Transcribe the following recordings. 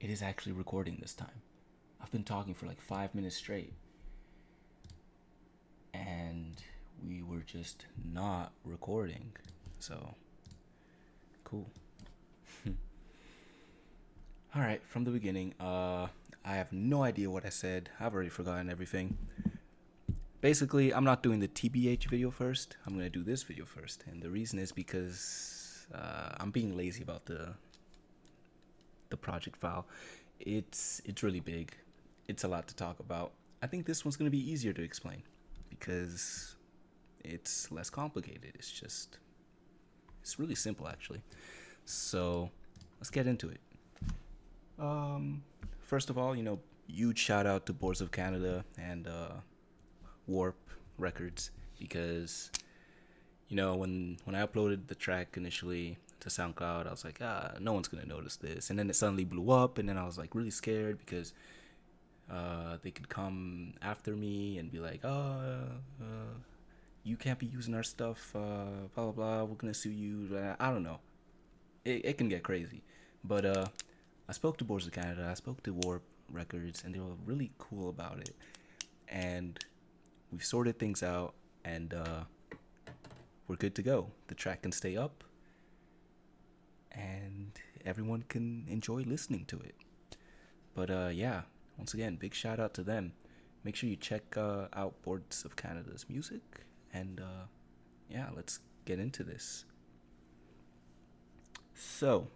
it is actually recording this time. I've been talking for like 5 minutes straight, and we were just not recording. So, cool. All right, from the beginning, I have no idea what I said. I've already forgotten everything. Basically, I'm not doing the TBH video first. I'm gonna do this video first, and the reason is because I'm being lazy about the project file. It's really big. It's a lot to talk about. I think this one's gonna be easier to explain because it's less complicated. It's really simple actually. So let's get into it. First of all, huge shout out to Boards of Canada and Warp Records, because when I uploaded the track initially to SoundCloud, I was like, no one's gonna notice this, and then it suddenly blew up, and then I was like really scared because they could come after me and be like, you can't be using our stuff, blah blah blah, we're gonna sue you. I don't know, it can get crazy. But I spoke to Boards of Canada, I spoke to Warp Records, and they were really cool about it, and we've sorted things out, and we're good to go. The track can stay up, and everyone can enjoy listening to it. But yeah, once again, big shout out to them. Make sure you check out Boards of Canada's music, and yeah, let's get into this. So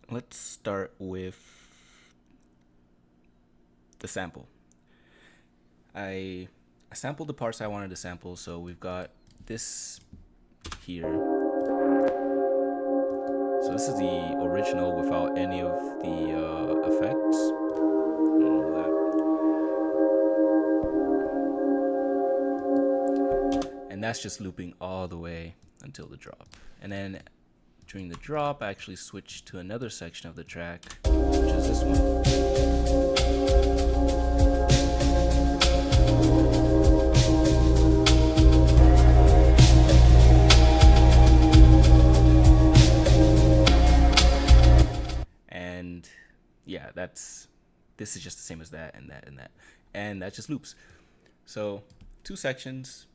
let's start with the sample. I sampled the parts I wanted to sample, so we've got this here. So this is the original without any of the effects. And that's just looping all the way until the drop. And then during the drop, I actually switched to another section of the track, which is this one. And yeah, this is just the same as that and that and that, and that just loops. So 2 sections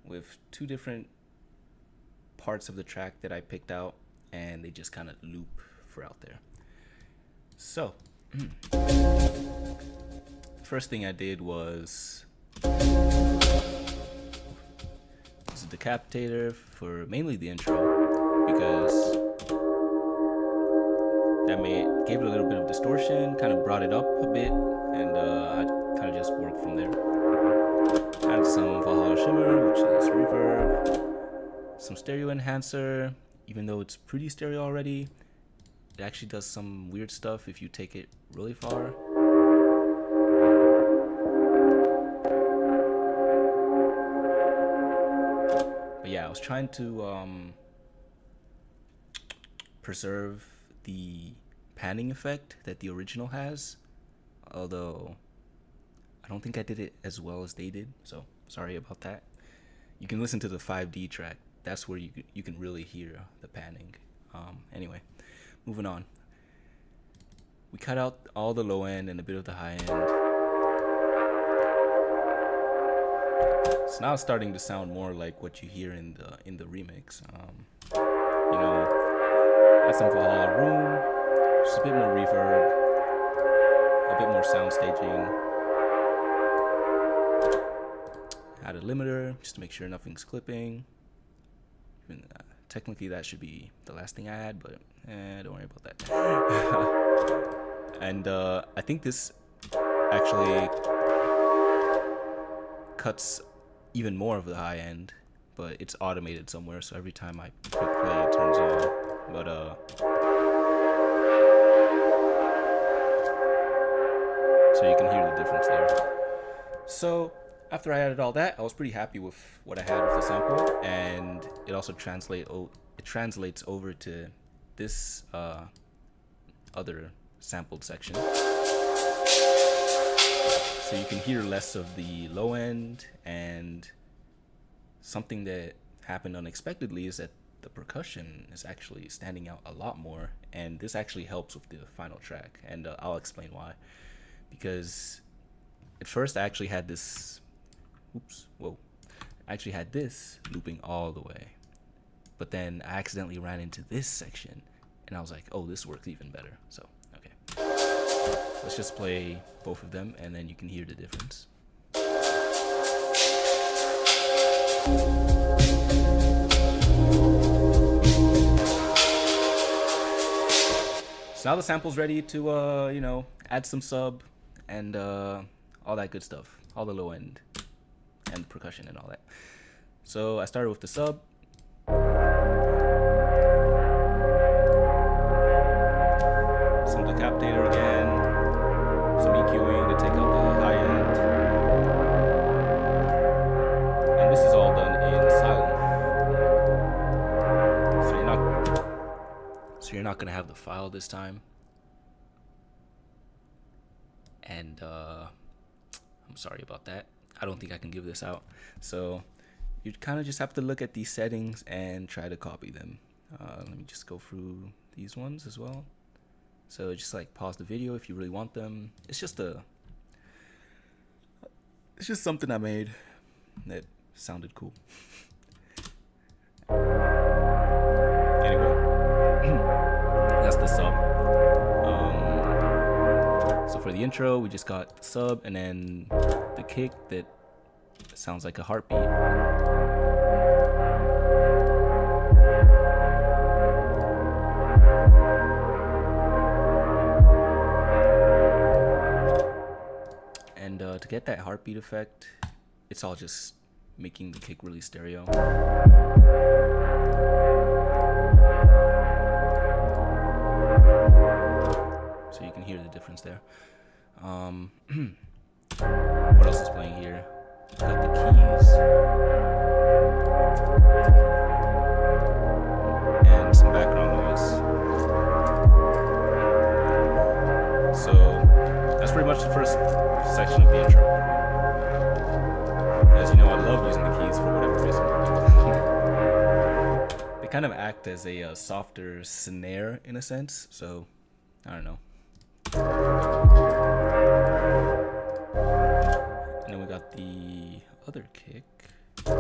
with 2 different parts of the track that I picked out, and they just kind of loop for out there. So first thing I did was use a decapitator for mainly the intro, because that gave it a little bit of distortion, kind of brought it up a bit, and I kind of just worked from there. Added some Valhalla Shimmer, which is reverb, some stereo enhancer. Even though it's pretty stereo already, it actually does some weird stuff if you take it really far. But yeah, I was trying to preserve the panning effect that the original has, although I don't think I did it as well as they did, so sorry about that. You can listen to the 5D track. That's where you can really hear the panning. Anyway, moving on. We cut out all the low end and a bit of the high end. So now it's starting to sound more like what you hear in the remix. That's some Valhalla Room, just a bit more reverb, a bit more sound staging. Add a limiter just to make sure nothing's clipping. Technically that should be the last thing I had, but don't worry about that. And I think this actually cuts even more of the high end, but it's automated somewhere, so every time I click play it turns on. But so you can hear the difference there. So after I added all that, I was pretty happy with what I had with the sample, and it also translates over to this other sampled section. So you can hear less of the low end, and something that happened unexpectedly is that the percussion is actually standing out a lot more, and this actually helps with the final track, and I'll explain why. Because at first I actually had this, I actually had this looping all the way, but then I accidentally ran into this section, and I was like, oh, this works even better. So okay, let's just play both of them, and then you can hear the difference. So now the sample's ready to, you know, add some sub and all that good stuff, all the low end and the percussion and all that. So I started with the sub. Some decapitator again, some EQing to take out the high end. And this is all done in silent. So you're not gonna have the file this time. And I'm sorry about that. I don't think I can give this out. So you kind of just have to look at these settings and try to copy them. Let me just go through these ones as well. So just like pause the video if you really want them. It's just something I made that sounded cool. Anyway, that's the sub. So for the intro, we just got the sub and then the kick that sounds like a heartbeat. And to get that heartbeat effect, it's all just making the kick really stereo. So you can hear the difference there. What else is playing here? Got the keys and some background noise. So that's pretty much the first section of the intro. As you know, I love using the keys for whatever reason. They kind of act as a softer snare in a sense, so I don't know. And then we got the other kick. So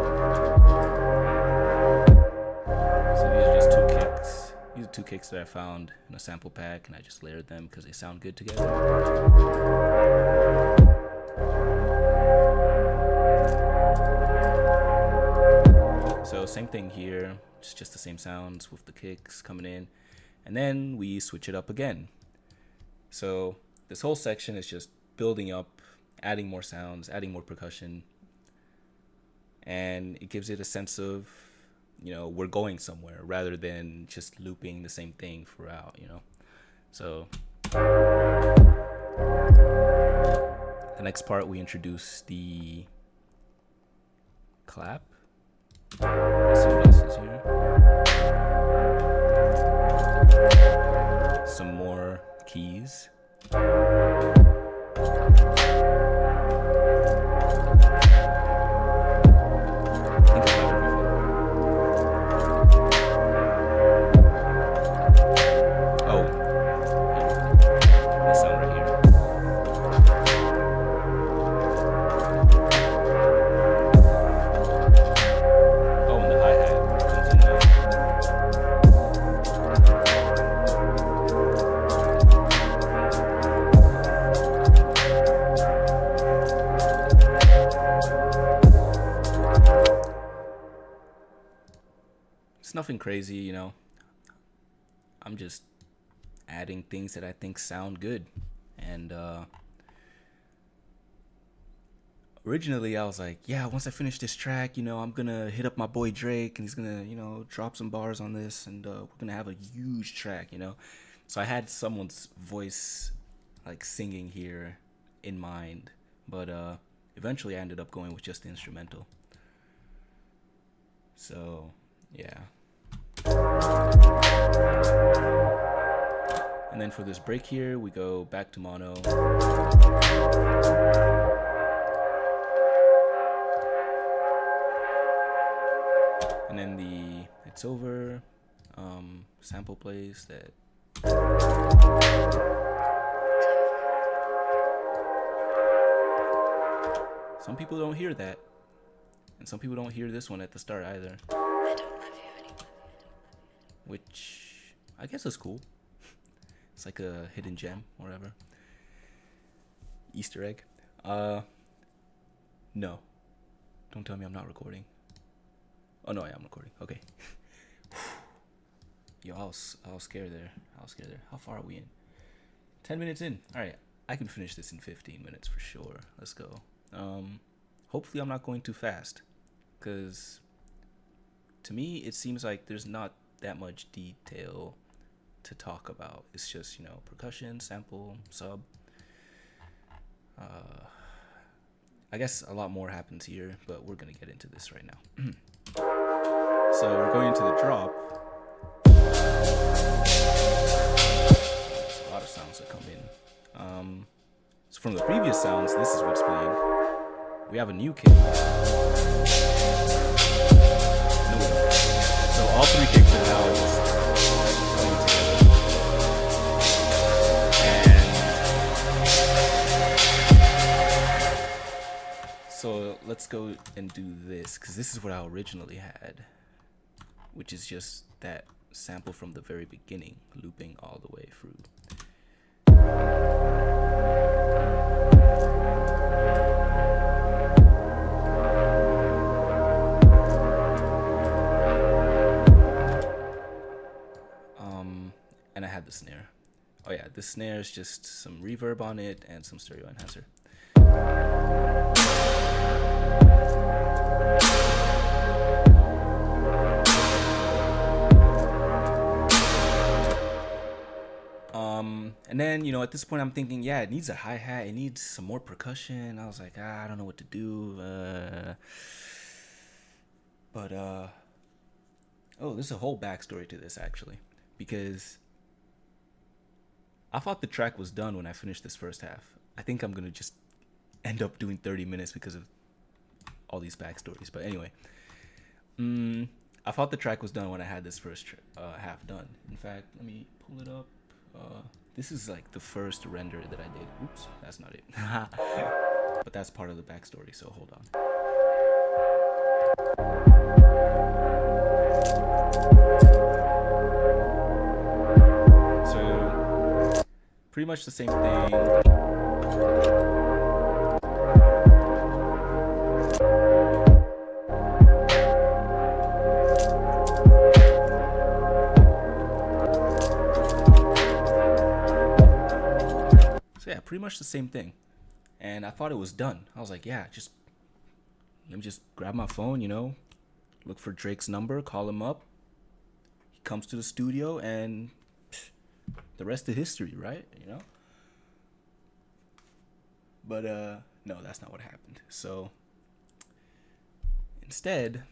these are just two kicks. These are two kicks that I found in a sample pack, and I just layered them because they sound good together. So same thing here, it's just the same sounds with the kicks coming in, and then we switch it up again. So this whole section is just building up, adding more sounds, adding more percussion, and it gives it a sense of, you know, we're going somewhere rather than just looping the same thing throughout, you know. So the next part, we introduce the clap. Let's see what else is here. Some more keys. Nothing crazy, you know. I'm just adding things that I think sound good. And originally I was like, yeah, once I finish this track, you know, I'm gonna hit up my boy Drake and he's gonna, you know, drop some bars on this, and we're gonna have a huge track, you know. So I had someone's voice like singing here in mind, but eventually I ended up going with just the instrumental. So yeah. And then for this break here, we go back to mono. And then the it's over. Sample plays that. Some people don't hear that, and some people don't hear this one at the start either. I don't love you anymore. Which I guess is cool. It's like a hidden gem, or whatever. Easter egg. No. Don't tell me I'm not recording. Oh no, I am recording. Okay. Yo, I was scared there. How far are we in? 10 minutes in. Alright, I can finish this in 15 minutes for sure. Let's go. Hopefully I'm not going too fast, because to me it seems like there's not that much detail to talk about. It's just, you know, percussion, sample, sub. I guess a lot more happens here, but we're gonna get into this right now. So we're going into the drop. There's a lot of sounds that come in. So from the previous sounds, this is what's playing. We have a new kick. No, so all three kicks are now just playing together. And so let's go and do this, because this is what I originally had, which is just that sample from the very beginning, looping all the way through. And I had the snare. Oh yeah, the snare is just some reverb on it and some stereo enhancer. And then, you know, at this point I'm thinking, yeah, it needs a hi-hat, it needs some more percussion. I was like, I don't know what to do. Oh, there's a whole backstory to this actually, because I thought the track was done when I finished this first half. I think I'm gonna just end up doing 30 minutes because of all these backstories. But anyway, I thought the track was done when I had this first half done. In fact, let me pull it up. This is like the first render that I did. Oops, that's not it. But that's part of the backstory, so hold on. So pretty much the same thing. So yeah, pretty much the same thing. And I thought it was done. I was like, yeah, let me just grab my phone, you know, look for Drake's number, call him up. He comes to the studio, and the rest is history, right? You know? But no, that's not what happened. So instead,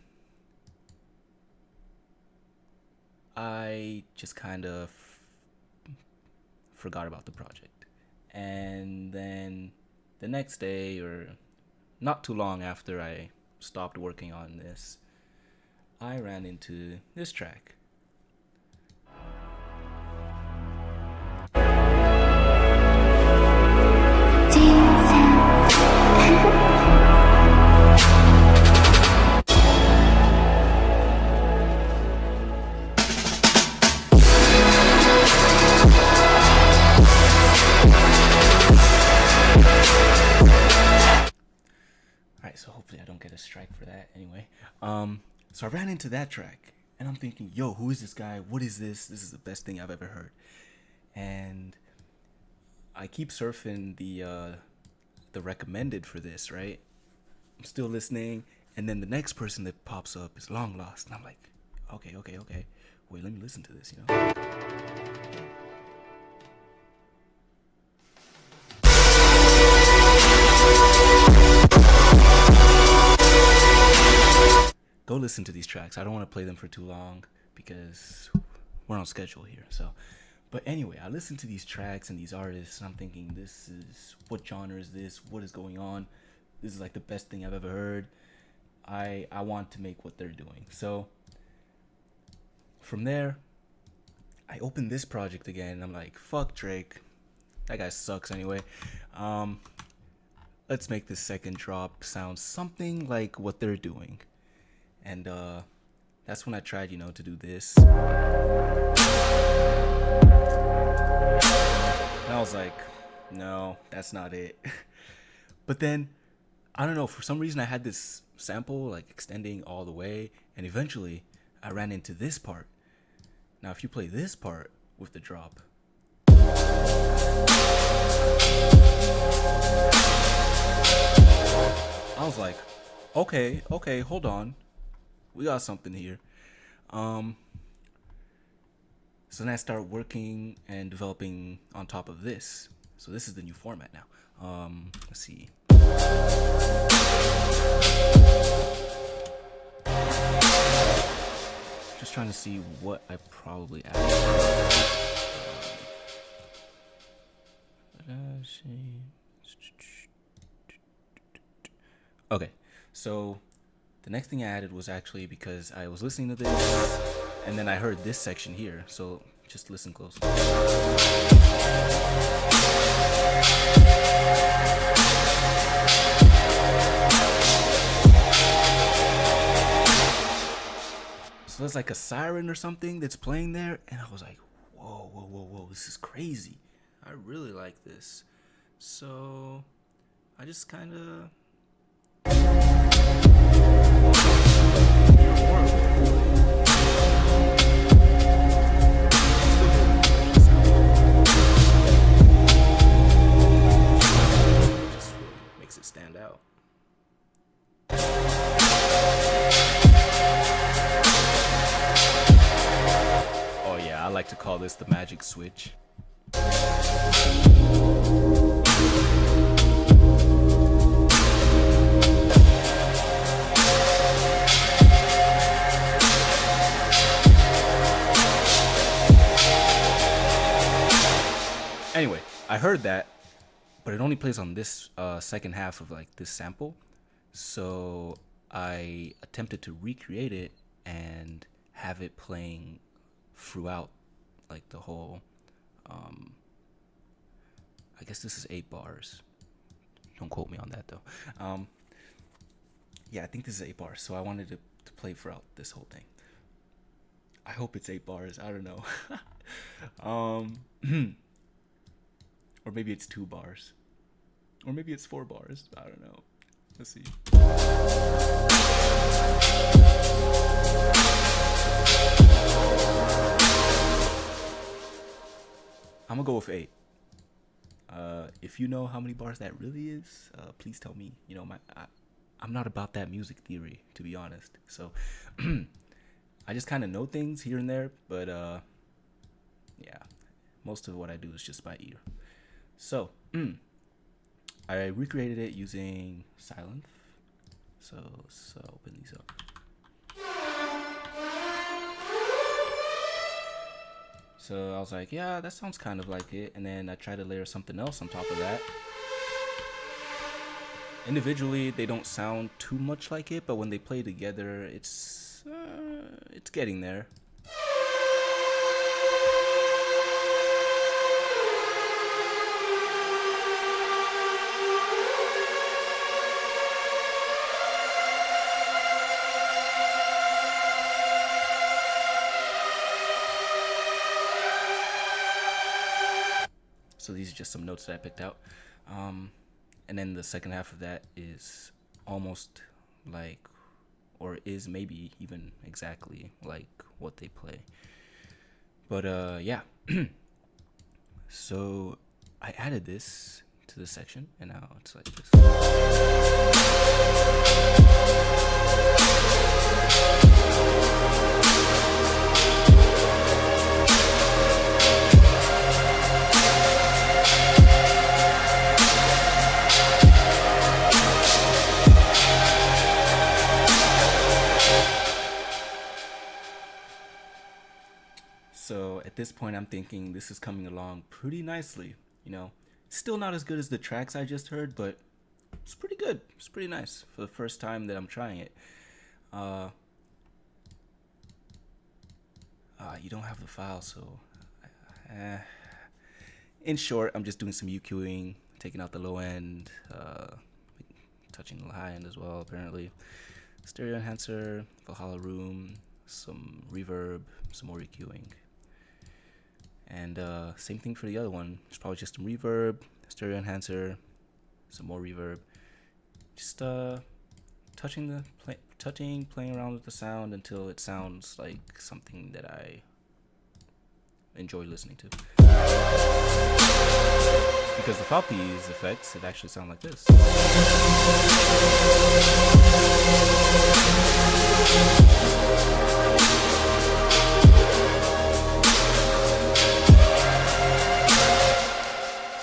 I just kind of forgot about the project. And then the next day, or not too long after I stopped working on this, I ran into this track. So hopefully I don't get a strike for that anyway. So I ran into that track, and I'm thinking, yo, who is this guy? What is this? This is the best thing I've ever heard. And I keep surfing the recommended for this, right? I'm still listening, and then the next person that pops up is Long Lost, and I'm like, okay. Wait, let me listen to this, you know? Go listen to these tracks. I don't want to play them for too long because we're on schedule here. So, but anyway, I listen to these tracks and these artists, and I'm thinking, this is, what genre is this? What is going on? This is like the best thing I've ever heard. I want to make what they're doing. So from there, I opened this project again. And I'm like, fuck Drake. That guy sucks anyway. Let's make this second drop sound something like what they're doing. And that's when I tried, you know, to do this. And I was like, no, that's not it. But then, I don't know, for some reason I had this sample like extending all the way, and eventually I ran into this part. Now if you play this part with the drop, I was like, okay, hold on, we got something here. So then I start working and developing on top of this. So this is the new format now. Let's see. Just trying to see what I probably added. Okay, so the next thing I added was actually because I was listening to this and then I heard this section here. So just listen close. So there's like a siren or something that's playing there, and I was like, whoa, this is crazy. I really like this. So I just kind of just makes it stand out. Oh yeah, I like to call this the magic switch. Anyway, I heard that, but it only plays on this second half of like this sample. So I attempted to recreate it and have it playing throughout like the whole, I guess this is 8 bars. Don't quote me on that though. Yeah, I think this is 8 bars. So I wanted to play throughout this whole thing. I hope it's 8 bars. I don't know. Or maybe it's 2 bars. Or maybe it's 4 bars. I don't know. Let's see. I'm gonna go with 8. If you know how many bars that really is, please tell me. You know, I'm not about that music theory, to be honest. So I just kind of know things here and there, but yeah, most of what I do is just by ear. So I recreated it using Silent. So open these up. So I was like, yeah, that sounds kind of like it. And then I tried to layer something else on top of that. Individually, they don't sound too much like it, but when they play together, it's getting there. So these are just some notes that I picked out. And then the second half of that is almost like, or is maybe even exactly like what they play. But yeah. So I added this to the section, and now it's like this. So at this point, I'm thinking this is coming along pretty nicely. You know, still not as good as the tracks I just heard, but it's pretty good. It's pretty nice for the first time that I'm trying it. You don't have the file, so in short, I'm just doing some EQing, taking out the low end, touching the high end as well, apparently. Stereo enhancer, Valhalla room, some reverb, some more EQing. And same thing for the other one. It's probably just some reverb, stereo enhancer, some more reverb. Just playing around with the sound until it sounds like something that I enjoy listening to. Because without these effects, it actually sounds like this.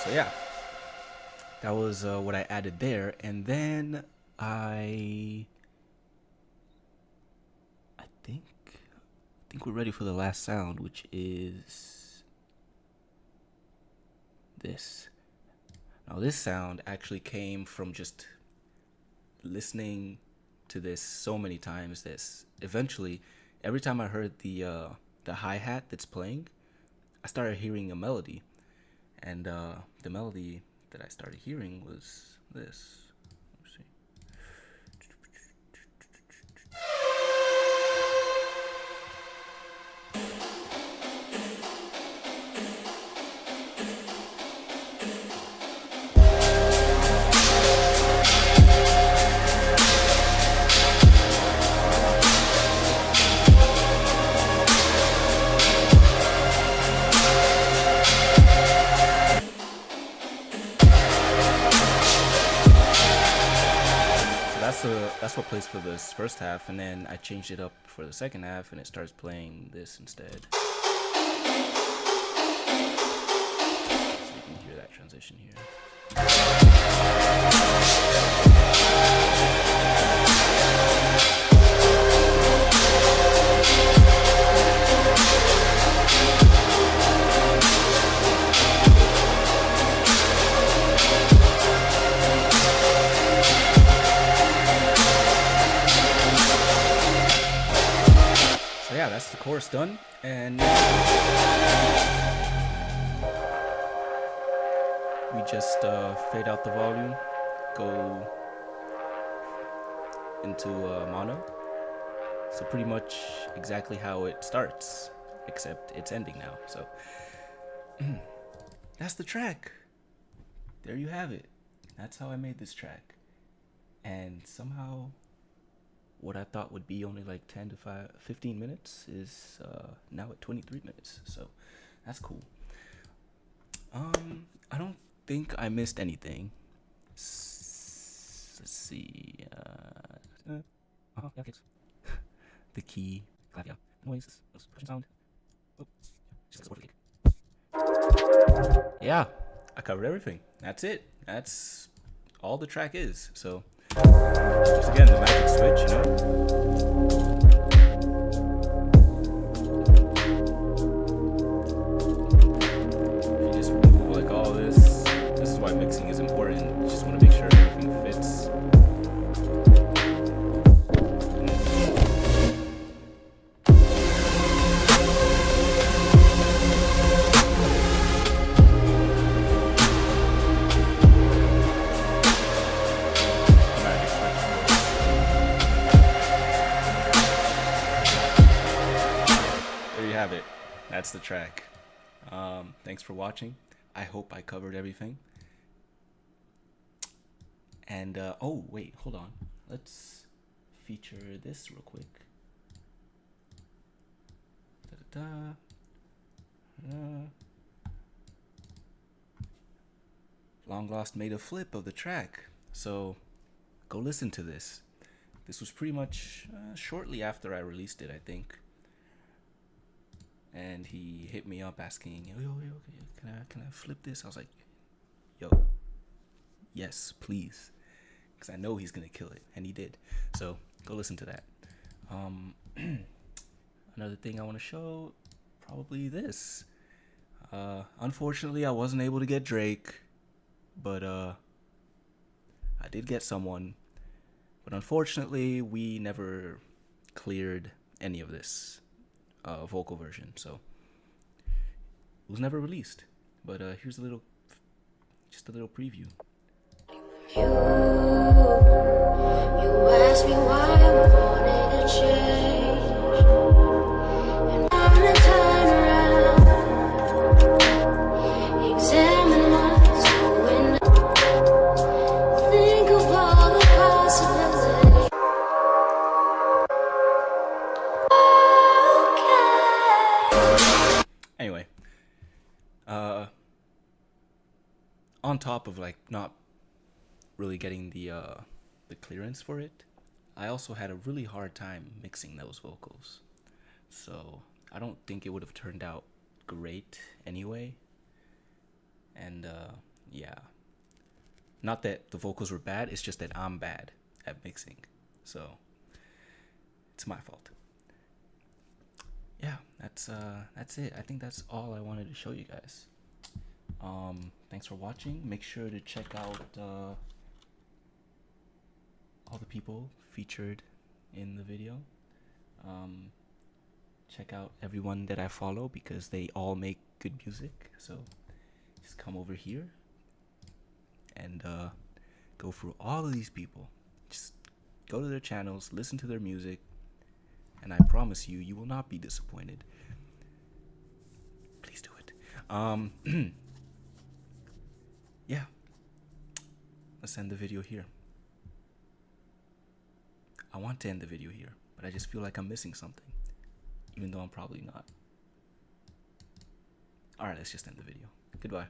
So yeah, that was what I added there, and then I think we're ready for the last sound, which is this. Now this sound actually came from just listening to this so many times that eventually, every time I heard the hi-hat that's playing, I started hearing a melody. And the melody that I started hearing was this. Let's see. That's what plays for this first half, and then I changed it up for the second half, and it starts playing this instead. So you can hear that transition here. Yeah, that's the chorus done, and we just fade out the volume, go into mono. So pretty much exactly how it starts, except it's ending now. So that's the track. There you have it. That's how I made this track, and somehow what I thought would be only like 10 to 15 minutes is now at 23 minutes. So that's cool. I don't think I missed anything. Let's see. Yeah, kicks. The key, clap, yeah, noise, percussion sound. Oh, just a kick. Yeah, I covered everything. That's it. That's all the track is. So. Just again, the magic switch, you know? If you just remove like all this is why mixing is important. You just want to make sure everything fits. Have it. That's the track. Thanks for watching. I hope I covered everything. And oh wait, hold on. Let's feature this real quick. Long Lost made a flip of the track, so go listen to this. This was pretty much shortly after I released it, I think. And he hit me up asking, yo, can I flip this? I was like, yo, yes, please, because I know he's gonna kill it, and he did. So go listen to that. Another thing I want to show, probably this. Unfortunately, I wasn't able to get Drake, but I did get someone. But unfortunately, we never cleared any of this. vocal version, so it was never released. But here's just a little preview. You asked me why I wanted to change, and I'm gonna turn around, examine what's going on, think of all the possibilities. Okay. Anyway, on top of like not really getting the clearance for it, I also had a really hard time mixing those vocals. So I don't think it would have turned out great anyway. And yeah, not that the vocals were bad, it's just that I'm bad at mixing. So it's my fault. Yeah, that's it. I think that's all I wanted to show you guys. Thanks for watching. Make sure to check out all the people featured in the video. Check out everyone that I follow because they all make good music. So just come over here and go through all of these people. Just go to their channels, listen to their music, and I promise you, you will not be disappointed. Please do it. Yeah, let's end the video here. I want to end the video here, but I just feel like I'm missing something, even though I'm probably not. Alright, let's just end the video. Goodbye.